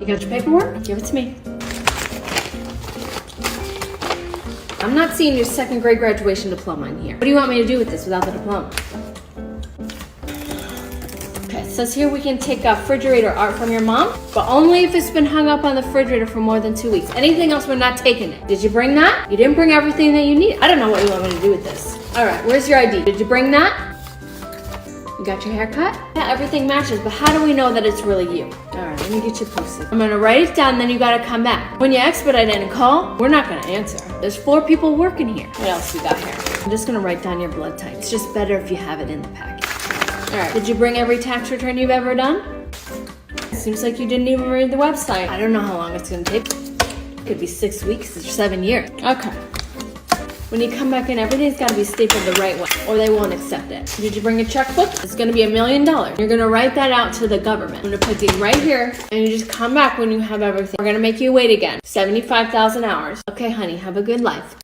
You got your paperwork? Give it to me. I'm not seeing your second grade graduation diploma in here. What do you want me to do with this without the diploma? Okay, it says here we can take refrigerator art from your mom, but only if it's been hung up on the refrigerator for more than 2 weeks. Anything else, we're not taking it. Did you bring that? You didn't bring everything that you need. I don't know what you want me to do with this. All right, where's your ID? Did you bring that? You got your haircut? Yeah, everything matches, but how do we know that it's really you? All right, let me get you posted. I'm gonna write it down, then you gotta come back. When you expedite it and call, we're not gonna answer. There's 4 people working here. What else we got here? I'm just gonna write down your blood type. It's just better if you have it in the packet. All right, did you bring every tax return you've ever done? Seems like you didn't even read the website. I don't know how long it's gonna take. It could be 6 weeks or 7 years. Okay. When you come back in, everything's gotta be stapled the right way, or they won't accept it. Did you bring a checkbook? It's gonna be $1 million. You're gonna write that out to the government. I'm gonna put these right here, and you just come back when you have everything. We're gonna make you wait again. 75,000 hours. Okay, honey, have a good life.